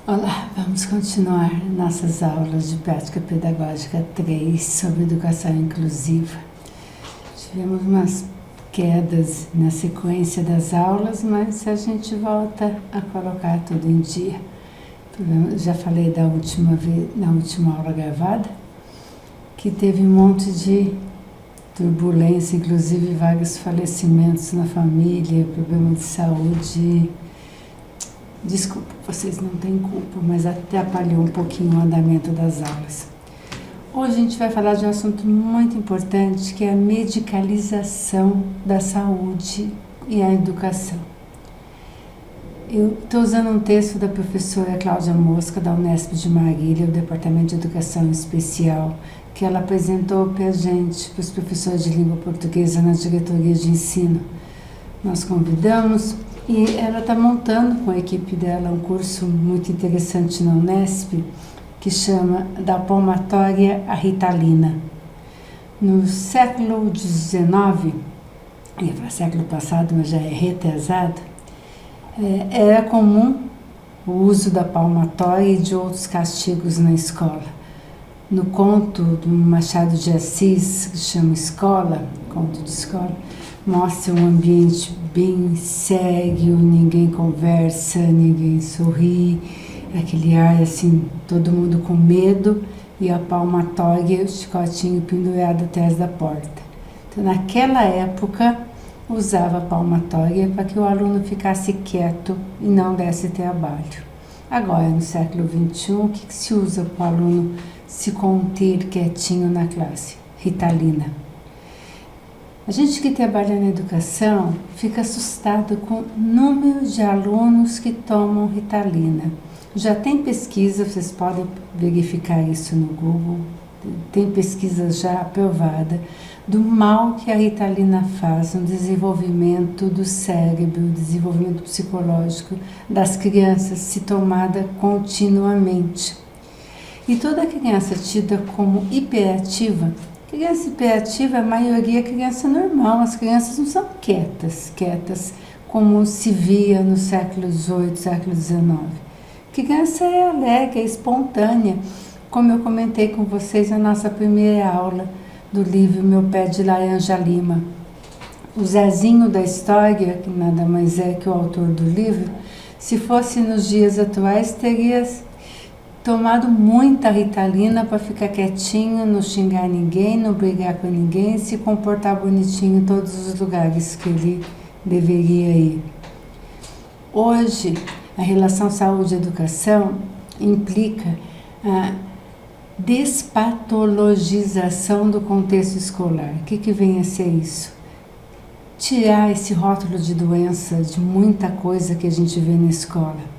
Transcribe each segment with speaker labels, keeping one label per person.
Speaker 1: Olá, vamos continuar nossas aulas de prática pedagógica 3 sobre educação inclusiva. Tivemos umas quedas na sequência das aulas, mas a gente volta a colocar tudo em dia. Já falei da na última aula gravada, que teve um monte de turbulência, inclusive vários falecimentos na família, problema de saúde. Desculpa, vocês não têm culpa, mas atrapalhou um pouquinho o andamento das aulas. Hoje a gente vai falar de um assunto muito importante, que é a medicalização da saúde e a educação. Eu estou usando um texto da professora Cláudia Mosca, da Unesp de Marília, do Departamento de Educação Especial, que ela apresentou para a gente, para os professores de língua portuguesa na diretoria de ensino. Nós convidamos e ela está montando com a equipe dela um curso muito interessante na Unesp, que chama Da Palmatória à Ritalina. No século XIX, ia falar século passado, mas já é retrasado, era comum o uso da palmatória e de outros castigos na escola. No conto do Machado de Assis, que chama Escola, conto de escola, mostra um ambiente bem sério, ninguém conversa, ninguém sorri, aquele ar assim, todo mundo com medo e a palmatória, o chicotinho pendurado atrás da porta. Então, naquela época, usava a palmatória para que o aluno ficasse quieto e não desse trabalho. Agora, no século XXI, o que se usa para o aluno se conter quietinho na classe? Ritalina. A gente que trabalha na educação fica assustado com o número de alunos que tomam Ritalina. Já tem pesquisa, vocês podem verificar isso no Google, tem pesquisa já aprovada do mal que a Ritalina faz no desenvolvimento do cérebro, desenvolvimento psicológico das crianças, se tomada continuamente. E toda criança tida como hiperativa, criança hiperativa, a maioria é criança normal, as crianças não são quietas como se via no século XVIII, século XIX. Criança é alegre, é espontânea, como eu comentei com vocês na nossa primeira aula do livro Meu Pé de Laranja Lima. O Zezinho da história, que nada mais é que o autor do livro, se fosse nos dias atuais, teria tomado muita Ritalina para ficar quietinho, não xingar ninguém, não brigar com ninguém, se comportar bonitinho em todos os lugares que ele deveria ir. Hoje, a relação saúde-educação implica a despatologização do contexto escolar. O que vem a ser isso? Tirar esse rótulo de doença de muita coisa que a gente vê na escola.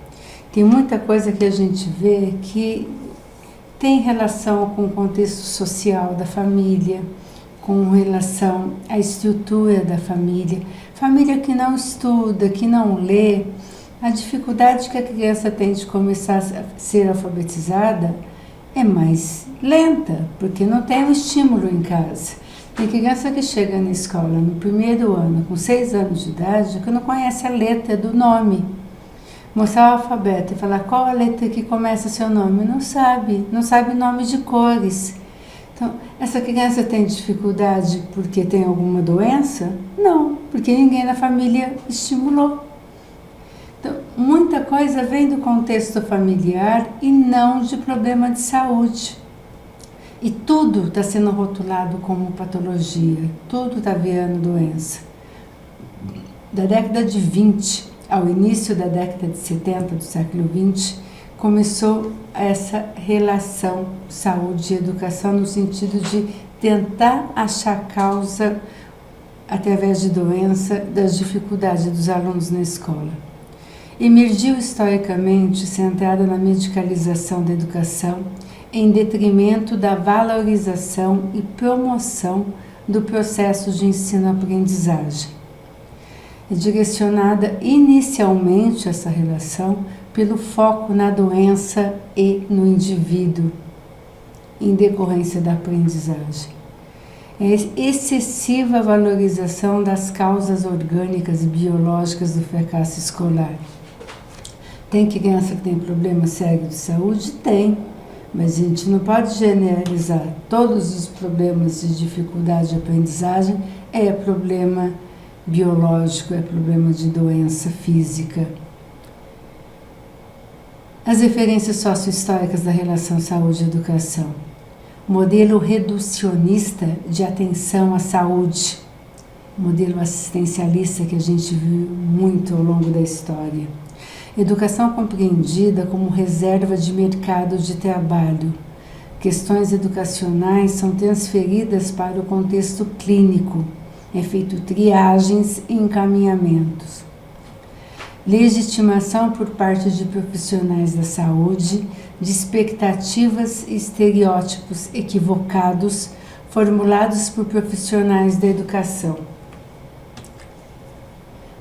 Speaker 1: Tem muita coisa que a gente vê que tem relação com o contexto social da família, com relação à estrutura da família. Família que não estuda, que não lê, a dificuldade que a criança tem de começar a ser alfabetizada é mais lenta, porque não tem um estímulo em casa. Tem criança que chega na escola no primeiro ano, com 6 anos de idade, que não conhece a letra do nome. Mostrar o alfabeto e falar qual a letra que começa seu nome, não sabe nome de cores. Então, essa criança tem dificuldade porque tem alguma doença? Não, porque ninguém na família estimulou. Então, muita coisa vem do contexto familiar e não de problema de saúde. E tudo está sendo rotulado como patologia, tudo está virando doença. Da década de 20 ao início da década de 70 do século XX, começou essa relação saúde e educação no sentido de tentar achar causa, através de doença, das dificuldades dos alunos na escola. Emergiu historicamente centrada na medicalização da educação, em detrimento da valorização e promoção do processo de ensino-aprendizagem. É direcionada inicialmente essa relação pelo foco na doença e no indivíduo, em decorrência da aprendizagem. É excessiva valorização das causas orgânicas e biológicas do fracasso escolar. Tem criança que tem problema sério de saúde? Tem, mas a gente não pode generalizar. Todos os problemas de dificuldade de aprendizagem é problema biológico, é problema de doença física. As referências sociohistóricas da relação saúde e educação. Modelo reducionista de atenção à saúde. Modelo assistencialista que a gente viu muito ao longo da história. Educação compreendida como reserva de mercado de trabalho. Questões educacionais são transferidas para o contexto clínico. É feito triagens e encaminhamentos. Legitimação por parte de profissionais da saúde de expectativas e estereótipos equivocados formulados por profissionais da educação.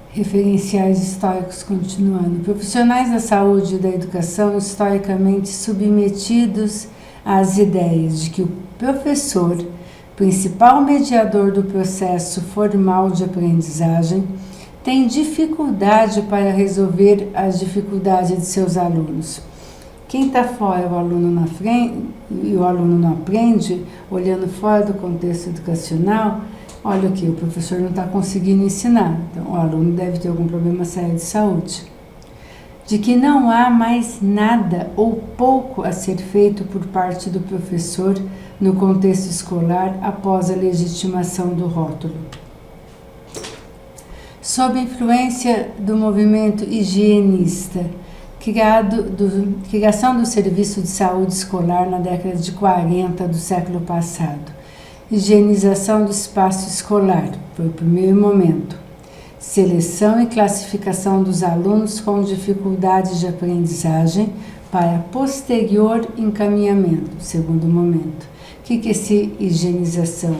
Speaker 1: Referenciais históricos continuando. Profissionais da saúde e da educação historicamente submetidos às ideias de que o professor, principal mediador do processo formal de aprendizagem, tem dificuldade para resolver as dificuldades de seus alunos. Quem está fora, o aluno na frente, e o aluno não aprende, olhando fora do contexto educacional, olha aqui, o professor não está conseguindo ensinar, então o aluno deve ter algum problema sério de saúde. De que não há mais nada ou pouco a ser feito por parte do professor no contexto escolar após a legitimação do rótulo. Sob a influência do movimento higienista, criação do serviço de saúde escolar na década de 40 do século passado. Higienização do espaço escolar, foi o primeiro momento. Seleção e classificação dos alunos com dificuldades de aprendizagem para posterior encaminhamento, segundo momento. O que é essa higienização?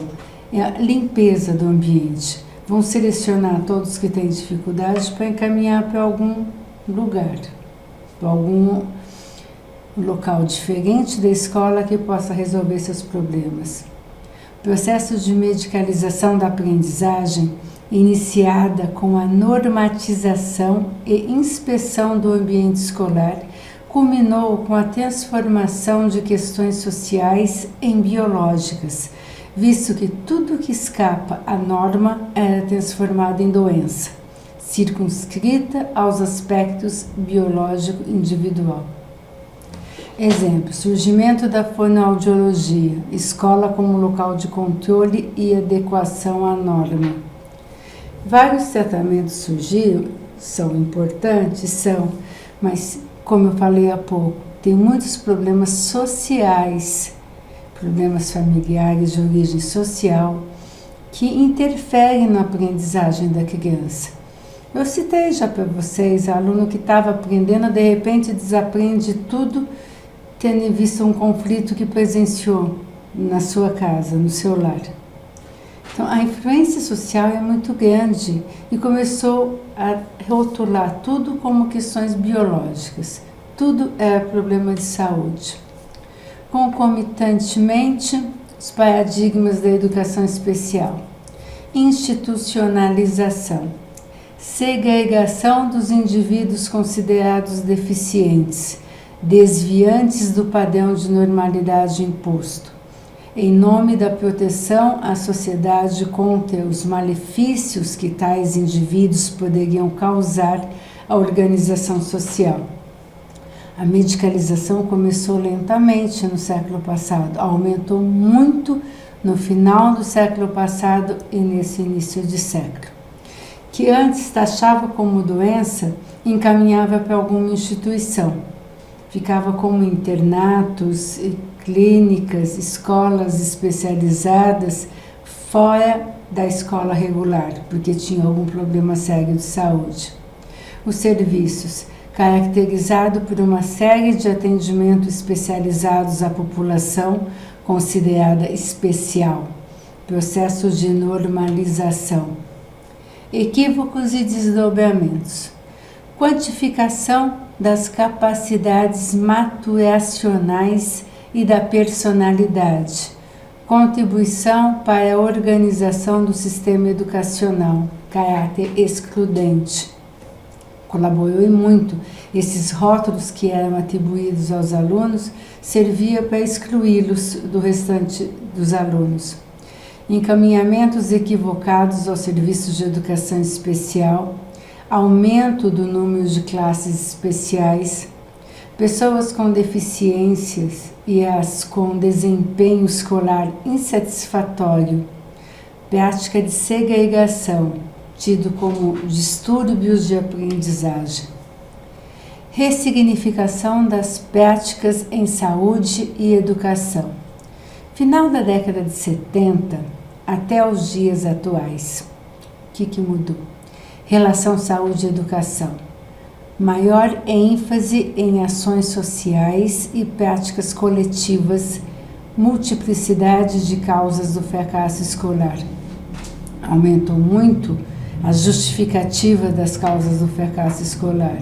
Speaker 1: É a limpeza do ambiente. Vão selecionar todos que têm dificuldade para encaminhar para algum lugar, para algum local diferente da escola que possa resolver seus problemas. Processo de medicalização da aprendizagem, iniciada com a normatização e inspeção do ambiente escolar, culminou com a transformação de questões sociais em biológicas, visto que tudo que escapa à norma era transformado em doença, circunscrita aos aspectos biológico individual. Exemplo, surgimento da fonoaudiologia, escola como local de controle e adequação à norma. Vários tratamentos surgiram, são importantes, mas como eu falei há pouco, tem muitos problemas sociais, problemas familiares de origem social, que interferem na aprendizagem da criança. Eu citei já para vocês, aluno que estava aprendendo, de repente desaprende tudo, tendo visto um conflito que presenciou na sua casa, no seu lar. Então, a influência social é muito grande e começou a rotular tudo como questões biológicas. Tudo é problema de saúde. Concomitantemente, os paradigmas da educação especial. Institucionalização. Segregação dos indivíduos considerados deficientes, desviantes do padrão de normalidade imposto, em nome da proteção à sociedade contra os malefícios que tais indivíduos poderiam causar à organização social. A medicalização começou lentamente no século passado, aumentou muito no final do século passado e nesse início de século. Que antes taxava como doença, encaminhava para alguma instituição. Ficava como internatos, clínicas, escolas especializadas fora da escola regular, porque tinha algum problema sério de saúde. Os serviços, caracterizado por uma série de atendimentos especializados à população considerada especial, processos de normalização, equívocos e desdobramentos, quantificação das capacidades maturacionais e da personalidade, contribuição para a organização do sistema educacional, caráter excludente. Colaborou muito Esses rótulos que eram atribuídos aos alunos serviam para excluí-los do restante dos alunos. Encaminhamentos equivocados aos serviços de educação especial, aumento do número de classes especiais, pessoas com deficiências e as com desempenho escolar insatisfatório, prática de segregação, tido como distúrbios de aprendizagem, ressignificação das práticas em saúde e educação. Final da década de 70 até os dias atuais. O que mudou? Relação saúde e educação. Maior ênfase em ações sociais e práticas coletivas, multiplicidade de causas do fracasso escolar. Aumentou muito a justificativa das causas do fracasso escolar.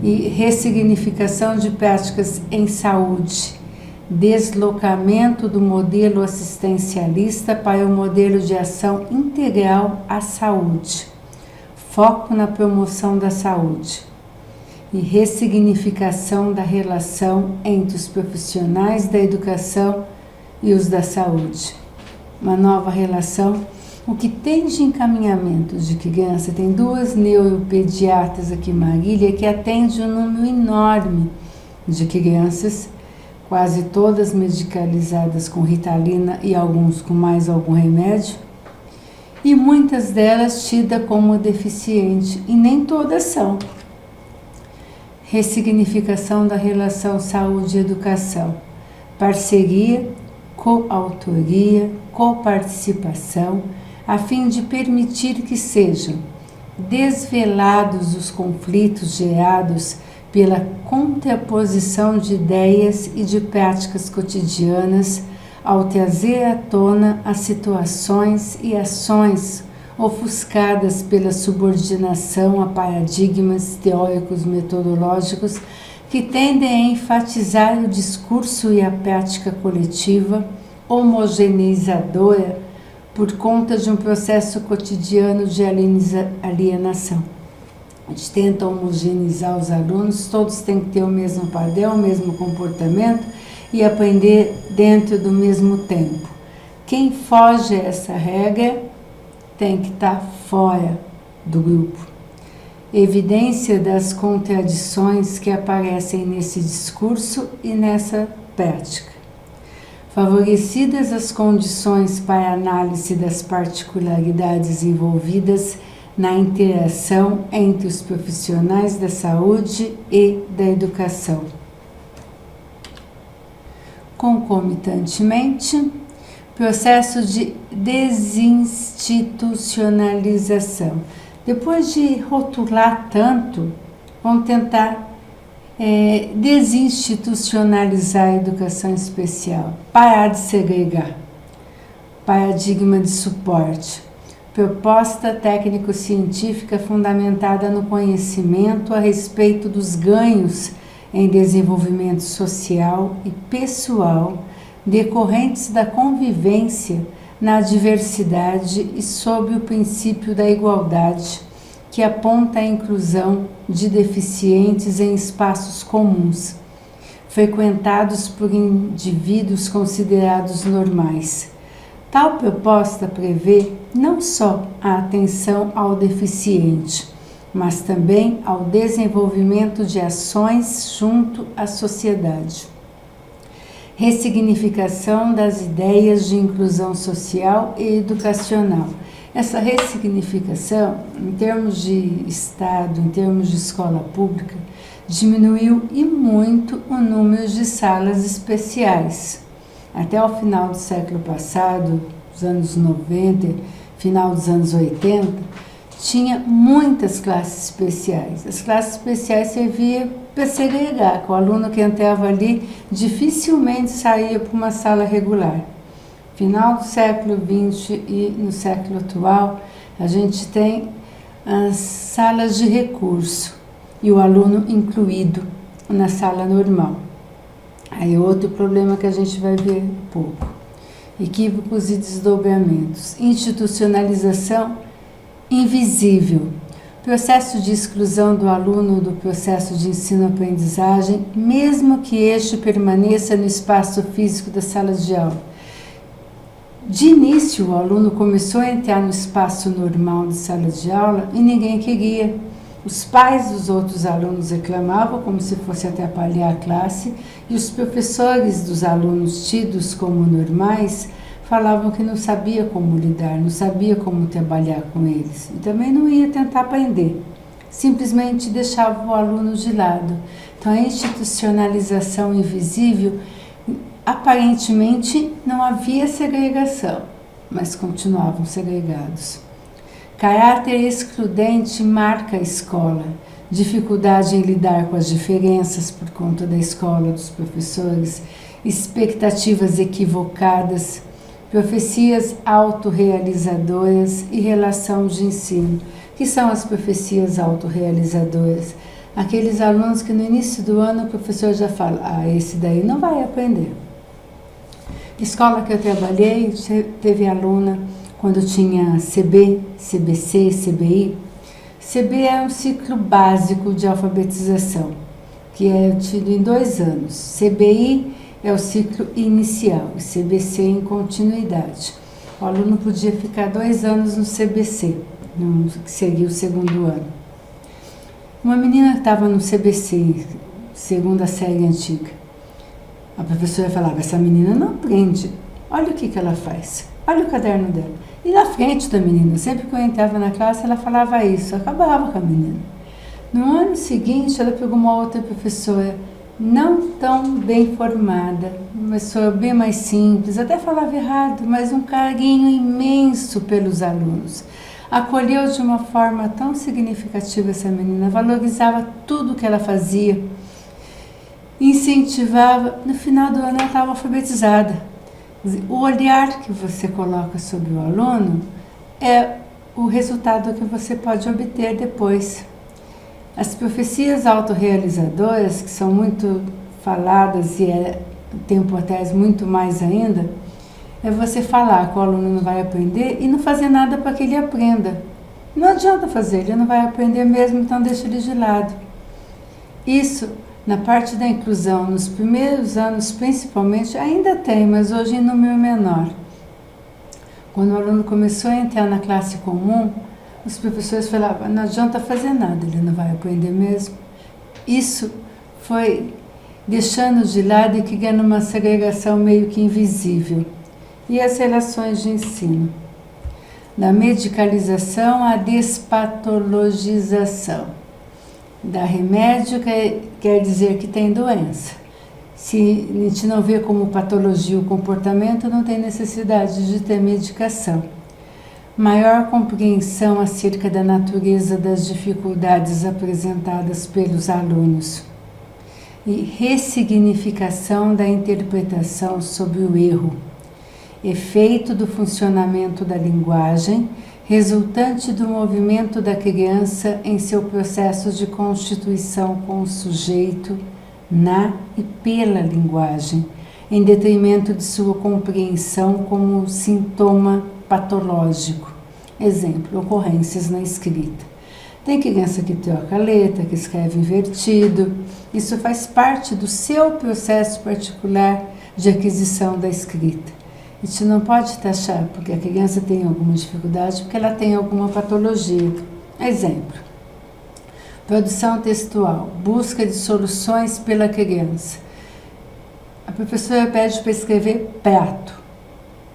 Speaker 1: E ressignificação de práticas em saúde, deslocamento do modelo assistencialista para o modelo de ação integral à saúde, foco na promoção da saúde e ressignificação da relação entre os profissionais da educação e os da saúde. Uma nova relação. O que tem de encaminhamento de criança, tem 2 neuropediatras aqui em Marília que atendem um número enorme de crianças, quase todas medicalizadas com Ritalina e alguns com mais algum remédio, e muitas delas tidas como deficiente, e nem todas são. Ressignificação da relação saúde e educação, parceria, coautoria, coparticipação, a fim de permitir que sejam desvelados os conflitos gerados pela contraposição de ideias e de práticas cotidianas ao trazer à tona as situações e ações ofuscadas pela subordinação a paradigmas teóricos metodológicos que tendem a enfatizar o discurso e a prática coletiva homogeneizadora por conta de um processo cotidiano de alienação. A gente tenta homogeneizar os alunos, todos têm que ter o mesmo padrão, o mesmo comportamento e aprender dentro do mesmo tempo. Quem foge a essa regra tem que estar fora do grupo. Evidência das contradições que aparecem nesse discurso e nessa prática. Favorecidas as condições para análise das particularidades envolvidas na interação entre os profissionais da saúde e da educação. Concomitantemente, processo de desinstitucionalização. Depois de rotular tanto, vamos tentar desinstitucionalizar a educação especial, parar de segregar, paradigma de suporte, proposta técnico-científica fundamentada no conhecimento a respeito dos ganhos em desenvolvimento social e pessoal decorrentes da convivência na diversidade e sob o princípio da igualdade, que aponta a inclusão de deficientes em espaços comuns, frequentados por indivíduos considerados normais. Tal proposta prevê não só a atenção ao deficiente, mas também ao desenvolvimento de ações junto à sociedade. Ressignificação das ideias de inclusão social e educacional. Essa ressignificação, em termos de Estado, em termos de escola pública, diminuiu e muito o número de salas especiais. Até o final do século passado, os anos 90, final dos anos 80, tinha muitas classes especiais. As classes especiais serviam para segregar, que o aluno que entrava ali dificilmente saía para uma sala regular. Final do século XX e no século atual, a gente tem as salas de recurso e o aluno incluído na sala normal. Aí outro problema que a gente vai ver um pouco. Equívocos e desdobramentos. Institucionalização invisível. processo de exclusão do aluno do processo de ensino-aprendizagem, mesmo que este permaneça no espaço físico da sala de aula. De início, o aluno começou a entrar no espaço normal da sala de aula e ninguém queria. Os pais dos outros alunos reclamavam como se fosse atrapalhar a classe e os professores dos alunos tidos como normais falavam que não sabia como lidar, não sabia como trabalhar com eles e também não ia tentar aprender. Simplesmente deixava o aluno de lado. Então, a institucionalização invisível, aparentemente não havia segregação, mas continuavam segregados. Caráter excludente marca a escola, dificuldade em lidar com as diferenças por conta da escola, dos professores, expectativas equivocadas, profecias autorrealizadoras e relação de ensino. O que são as profecias autorrealizadoras? Aqueles alunos que no início do ano o professor já fala, esse daí não vai aprender. Escola que eu trabalhei, teve aluna quando tinha CB, CBC, CBI. CB é um ciclo básico de alfabetização, que é tido em 2 anos. CBI é o ciclo inicial e CBC em continuidade. O aluno podia ficar 2 anos no CBC, que seria o 2º ano. Uma menina que estava no CBC, segunda série antiga, a professora falava, essa menina não aprende, olha o que ela faz, olha o caderno dela. E na frente da menina, sempre que eu entrava na classe, ela falava isso, acabava com a menina. No ano seguinte, ela pegou uma outra professora, não tão bem formada, uma pessoa bem mais simples, até falava errado, mas um carinho imenso pelos alunos. Acolheu de uma forma tão significativa essa menina, valorizava tudo que ela fazia, incentivava. No final do ano ela estava alfabetizada. O olhar que você coloca sobre o aluno é o resultado que você pode obter depois. As profecias autorrealizadoras, que são muito faladas e tempo atrás muito mais ainda, é você falar que o aluno não vai aprender e não fazer nada para que ele aprenda. Não adianta fazer, ele não vai aprender mesmo, então deixa ele de lado. Isso, na parte da inclusão, nos primeiros anos principalmente, ainda tem, mas hoje em número menor. Quando o aluno começou a entrar na classe comum, os professores falavam, não adianta fazer nada, ele não vai aprender mesmo. Isso foi deixando de lado e criando uma segregação meio que invisível. E as relações de ensino. Da medicalização à despatologização. Dar remédio quer dizer que tem doença. Se a gente não vê como patologia o comportamento, não tem necessidade de ter medicação. Maior compreensão acerca da natureza das dificuldades apresentadas pelos alunos. E ressignificação da interpretação sobre o erro. Efeito do funcionamento da linguagem, resultante do movimento da criança em seu processo de constituição com o sujeito, na e pela linguagem, em detrimento de sua compreensão como sintoma patológico. Exemplo, ocorrências na escrita. Tem criança que troca a letra, que escreve invertido. Isso faz parte do seu processo particular de aquisição da escrita. A gente não pode taxar porque a criança tem alguma dificuldade, porque ela tem alguma patologia. Exemplo, produção textual, busca de soluções pela criança. A professora pede para escrever prato.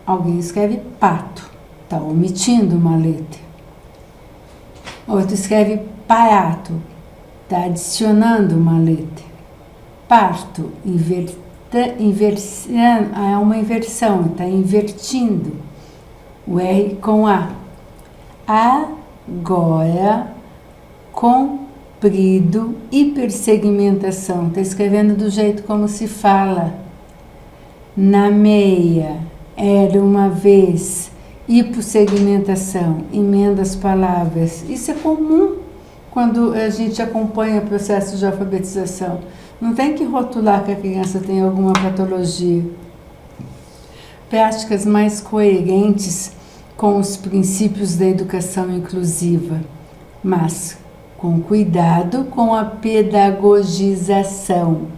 Speaker 1: Alguém escreve pato, está omitindo uma letra. Outro escreve parato, está adicionando uma letra. Parto, é uma inversão, está invertindo o R com A. Agora, comprido, hipersegmentação, está escrevendo do jeito como se fala. Na meia, era uma vez, hipossegmentação, emenda as palavras. Isso é comum quando a gente acompanha o processo de alfabetização. Não tem que rotular que a criança tem alguma patologia. Práticas mais coerentes com os princípios da educação inclusiva, mas com cuidado com a pedagogização.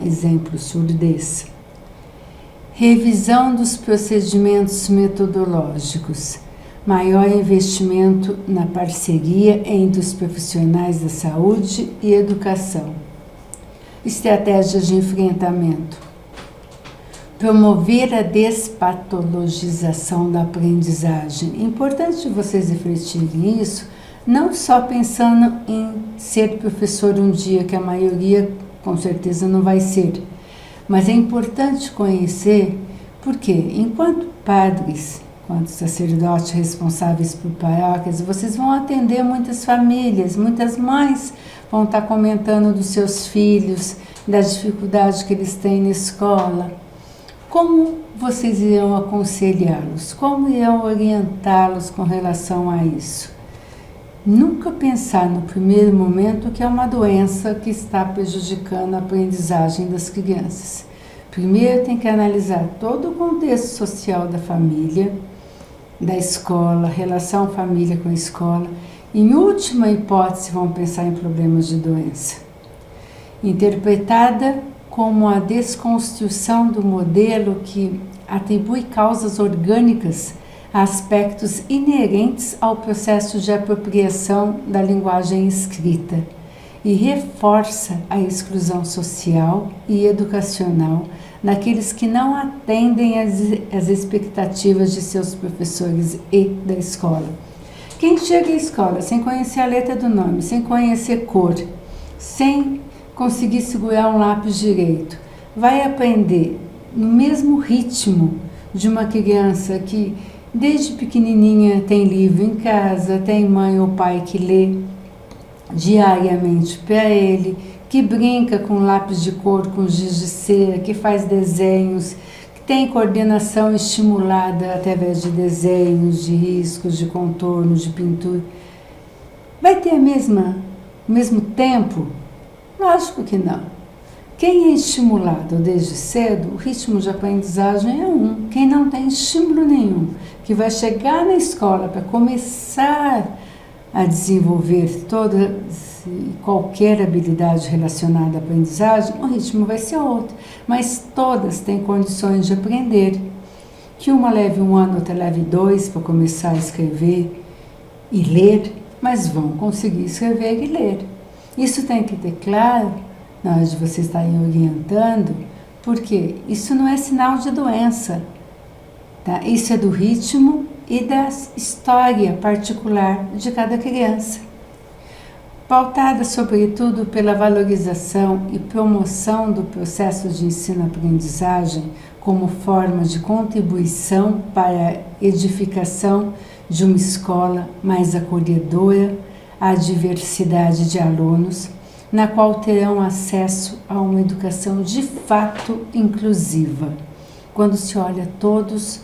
Speaker 1: Exemplo, surdez. Revisão dos procedimentos metodológicos. Maior investimento na parceria entre os profissionais da saúde e educação. Estratégias de enfrentamento. Promover a despatologização da aprendizagem. É importante vocês refletirem isso, não só pensando em ser professor um dia, que a maioria com certeza não vai ser, mas é importante conhecer, porque enquanto padres, enquanto sacerdotes responsáveis por paróquias, vocês vão atender muitas famílias, muitas mães vão estar comentando dos seus filhos, da dificuldade que eles têm na escola. Como vocês irão aconselhá-los? Como irão orientá-los com relação a isso? Nunca pensar no primeiro momento que é uma doença que está prejudicando a aprendizagem das crianças. Primeiro tem que analisar todo o contexto social da família, da escola, relação família com a escola. Em última hipótese, vão pensar em problemas de doença. Interpretada como a desconstrução do modelo que atribui causas orgânicas a aspectos inerentes ao processo de apropriação da linguagem escrita e reforça a exclusão social e educacional daqueles que não atendem às expectativas de seus professores e da escola. Quem chega à escola sem conhecer a letra do nome, sem conhecer cor, sem conseguir segurar um lápis direito, vai aprender no mesmo ritmo de uma criança que desde pequenininha tem livro em casa, tem mãe ou pai que lê diariamente para ele, que brinca com lápis de cor, com giz de cera, que faz desenhos, que tem coordenação estimulada através de desenhos, de riscos, de contornos, de pintura. Vai ter o mesmo tempo? Lógico que não. Quem é estimulado desde cedo, o ritmo de aprendizagem é um. Quem não tem estímulo nenhum, que vai chegar na escola para começar a desenvolver toda e qualquer habilidade relacionada à aprendizagem, o ritmo vai ser outro. Mas todas têm condições de aprender. Que uma leve 1 ano, outra leve 2 para começar a escrever e ler, mas vão conseguir escrever e ler. Isso tem que ter claro na hora de vocês estarem orientando, porque isso não é sinal de doença, tá? Isso é do ritmo e da história particular de cada criança. Pautada sobretudo pela valorização e promoção do processo de ensino-aprendizagem como forma de contribuição para a edificação de uma escola mais acolhedora à diversidade de alunos, na qual terão acesso a uma educação de fato inclusiva, quando se olha todos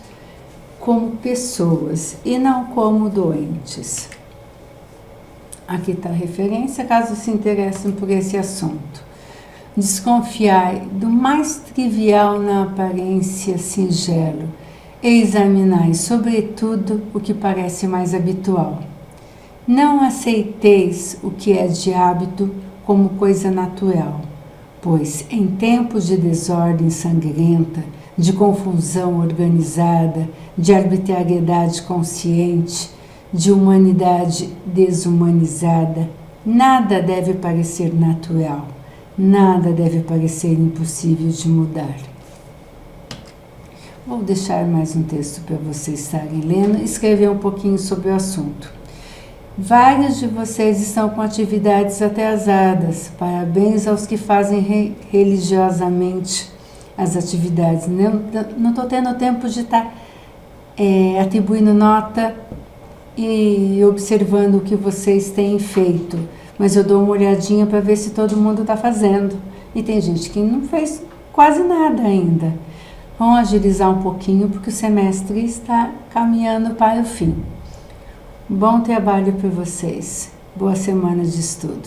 Speaker 1: como pessoas e não como doentes. Aqui está a referência, caso se interessem por esse assunto. Desconfiai do mais trivial na aparência singelo e examinai, sobretudo, o que parece mais habitual. Não aceiteis o que é de hábito como coisa natural, pois em tempos de desordem sangrenta, de confusão organizada, de arbitrariedade consciente, de humanidade desumanizada, nada deve parecer natural, nada deve parecer impossível de mudar. Vou deixar mais um texto para vocês estarem lendo e escrever um pouquinho sobre o assunto. Vários de vocês estão com atividades atrasadas. Parabéns aos que fazem religiosamente as atividades. Não estou tendo tempo de estar atribuindo nota e observando o que vocês têm feito. Mas eu dou uma olhadinha para ver se todo mundo está fazendo. E tem gente que não fez quase nada ainda. Vamos agilizar um pouquinho porque o semestre está caminhando para o fim. Bom trabalho para vocês. Boa semana de estudo.